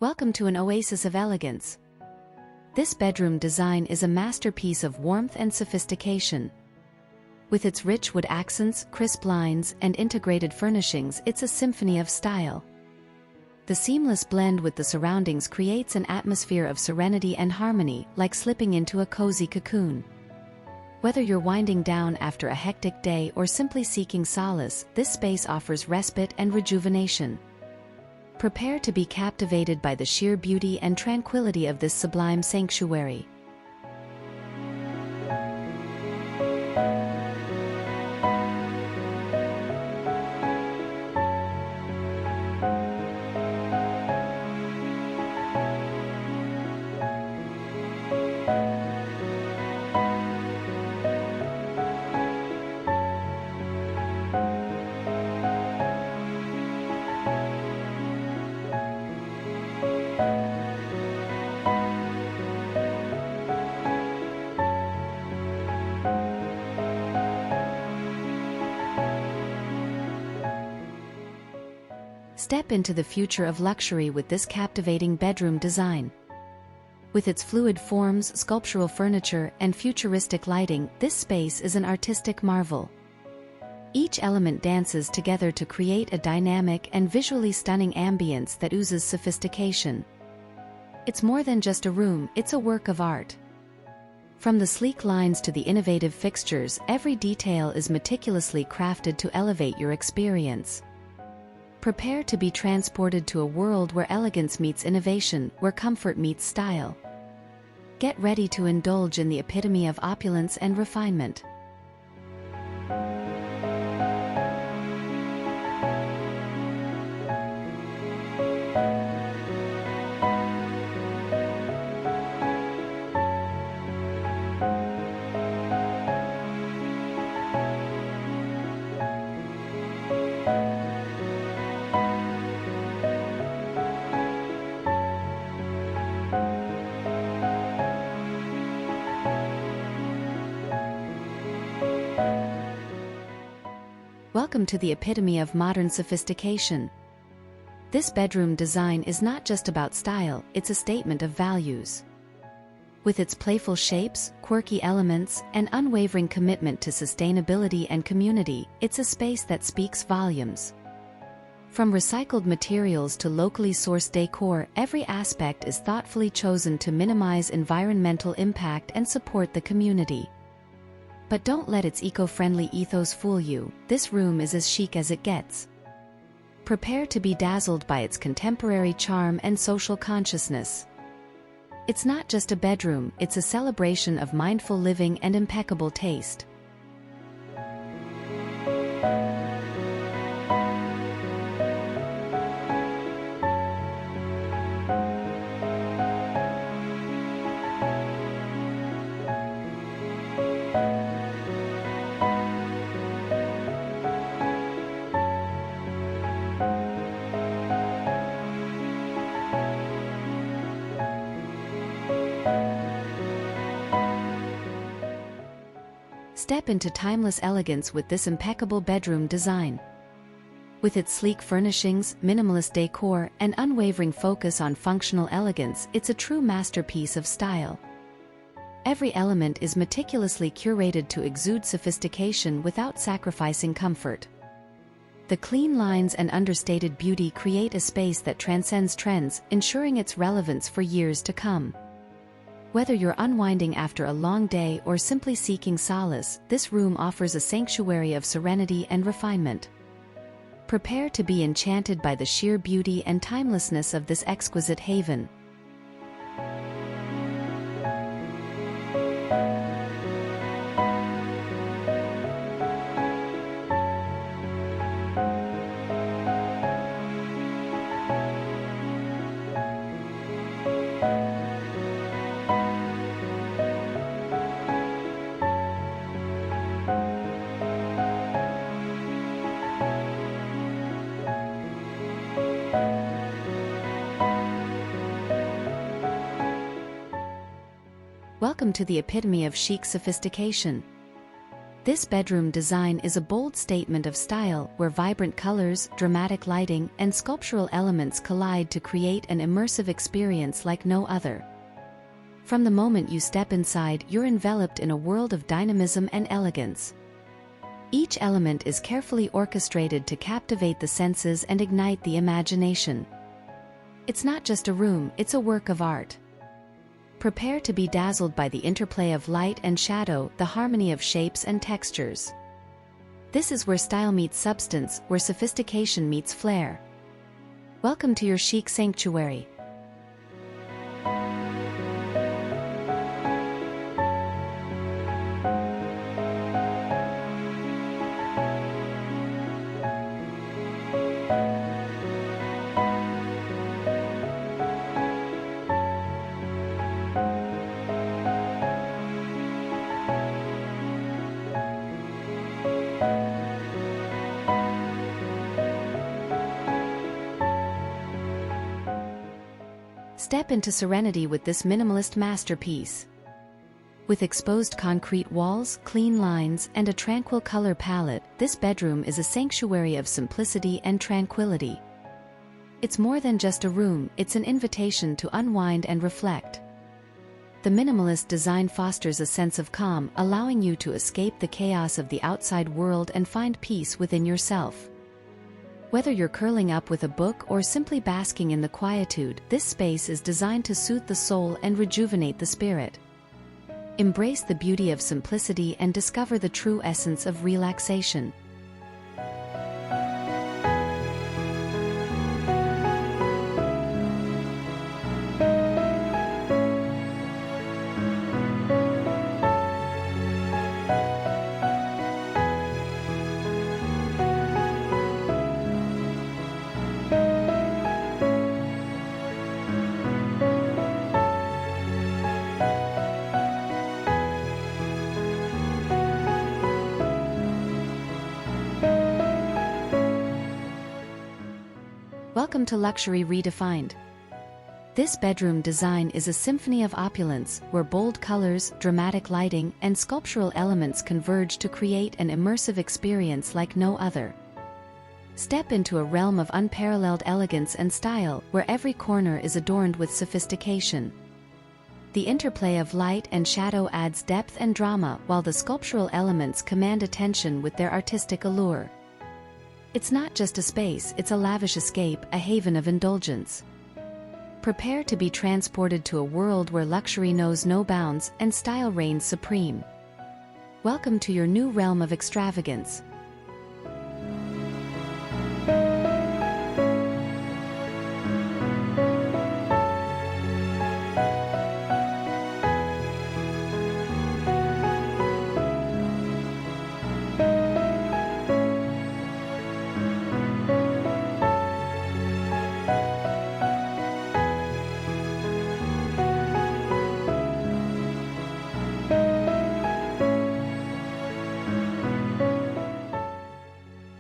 Welcome to an oasis of elegance. This bedroom design is a masterpiece of warmth and sophistication. With its rich wood accents, crisp lines, and integrated furnishings, it's a symphony of style. The seamless blend with the surroundings creates an atmosphere of serenity and harmony, like slipping into a cozy cocoon. Whether you're winding down after a hectic day or simply seeking solace, this space offers respite and rejuvenation. Prepare to be captivated by the sheer beauty and tranquility of this sublime sanctuary. Step into the future of luxury with this captivating bedroom design. With its fluid forms, sculptural furniture, and futuristic lighting, this space is an artistic marvel. Each element dances together to create a dynamic and visually stunning ambience that oozes sophistication. It's more than just a room, it's a work of art. From the sleek lines to the innovative fixtures, every detail is meticulously crafted to elevate your experience. Prepare to be transported to a world where elegance meets innovation, where comfort meets style. Get ready to indulge in the epitome of opulence and refinement. Welcome to the epitome of modern sophistication. This bedroom design is not just about style, it's a statement of values. With its playful shapes, quirky elements, and unwavering commitment to sustainability and community, it's a space that speaks volumes. From recycled materials to locally sourced decor, every aspect is thoughtfully chosen to minimize environmental impact and support the community. But don't let its eco-friendly ethos fool you, this room is as chic as it gets. Prepare to be dazzled by its contemporary charm and social consciousness. It's not just a bedroom, it's a celebration of mindful living and impeccable taste. Step into timeless elegance with this impeccable bedroom design. With its sleek furnishings, minimalist decor, and unwavering focus on functional elegance, it's a true masterpiece of style. Every element is meticulously curated to exude sophistication without sacrificing comfort. The clean lines and understated beauty create a space that transcends trends, ensuring its relevance for years to come. Whether you're unwinding after a long day or simply seeking solace, this room offers a sanctuary of serenity and refinement. Prepare to be enchanted by the sheer beauty and timelessness of this exquisite haven. Welcome to the epitome of chic sophistication. This bedroom design is a bold statement of style where vibrant colors, dramatic lighting, and sculptural elements collide to create an immersive experience like no other. From the moment you step inside, you're enveloped in a world of dynamism and elegance. Each element is carefully orchestrated to captivate the senses and ignite the imagination. It's not just a room, it's a work of art. Prepare to be dazzled by the interplay of light and shadow, the harmony of shapes and textures. This is where style meets substance, where sophistication meets flair. Welcome to your chic sanctuary. Step into serenity with this minimalist masterpiece. With exposed concrete walls, clean lines, and a tranquil color palette, this bedroom is a sanctuary of simplicity and tranquility. It's more than just a room, it's an invitation to unwind and reflect. The minimalist design fosters a sense of calm, allowing you to escape the chaos of the outside world and find peace within yourself. Whether you're curling up with a book or simply basking in the quietude, this space is designed to soothe the soul and rejuvenate the spirit. Embrace the beauty of simplicity and discover the true essence of relaxation. Welcome to Luxury Redefined. This bedroom design is a symphony of opulence, where bold colors, dramatic lighting, and sculptural elements converge to create an immersive experience like no other. Step into a realm of unparalleled elegance and style, where every corner is adorned with sophistication. The interplay of light and shadow adds depth and drama, while the sculptural elements command attention with their artistic allure. It's not just a space, it's a lavish escape, a haven of indulgence. Prepare to be transported to a world where luxury knows no bounds and style reigns supreme. Welcome to your new realm of extravagance.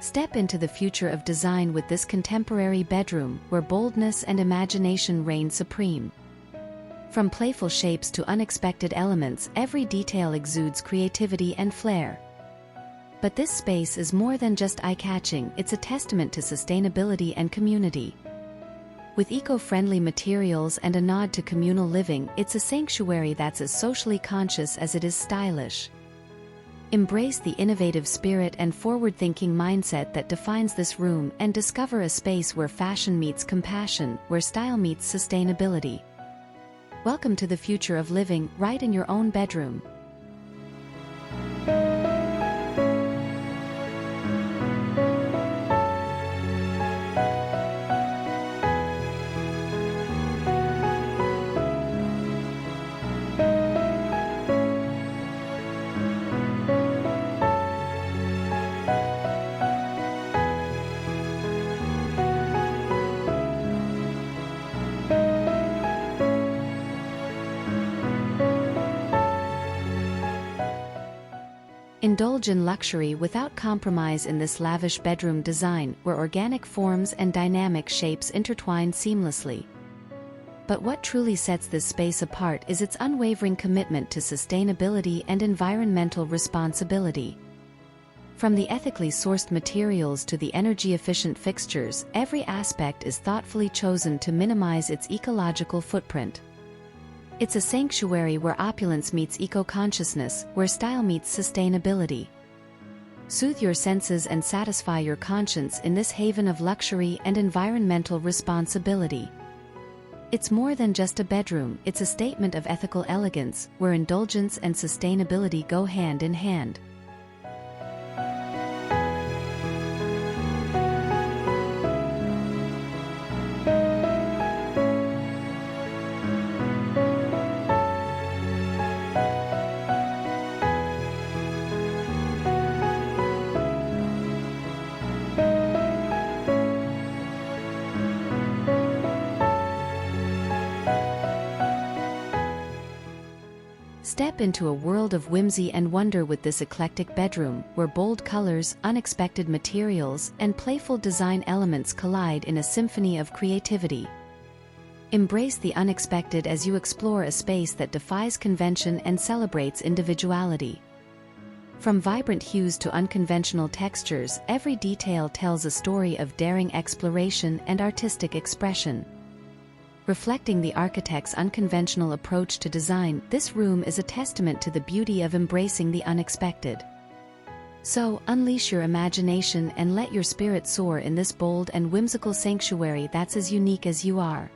Step into the future of design with this contemporary bedroom, where boldness and imagination reign supreme. From playful shapes to unexpected elements, every detail exudes creativity and flair. But this space is more than just eye-catching, it's a testament to sustainability and community. With eco-friendly materials and a nod to communal living, it's a sanctuary that's as socially conscious as it is stylish. Embrace the innovative spirit and forward-thinking mindset that defines this room and discover a space where fashion meets compassion, where style meets sustainability. Welcome to the future of living, right in your own bedroom. Indulge in luxury without compromise in this lavish bedroom design, where organic forms and dynamic shapes intertwine seamlessly. But what truly sets this space apart is its unwavering commitment to sustainability and environmental responsibility. From the ethically sourced materials to the energy-efficient fixtures, every aspect is thoughtfully chosen to minimize its ecological footprint. It's a sanctuary where opulence meets eco-consciousness, where style meets sustainability. Soothe your senses and satisfy your conscience in this haven of luxury and environmental responsibility. It's more than just a bedroom, it's a statement of ethical elegance, where indulgence and sustainability go hand in hand. Step into a world of whimsy and wonder with this eclectic bedroom, where bold colors, unexpected materials, and playful design elements collide in a symphony of creativity. Embrace the unexpected as you explore a space that defies convention and celebrates individuality. From vibrant hues to unconventional textures, every detail tells a story of daring exploration and artistic expression. Reflecting the architect's unconventional approach to design, this room is a testament to the beauty of embracing the unexpected. So, unleash your imagination and let your spirit soar in this bold and whimsical sanctuary that's as unique as you are.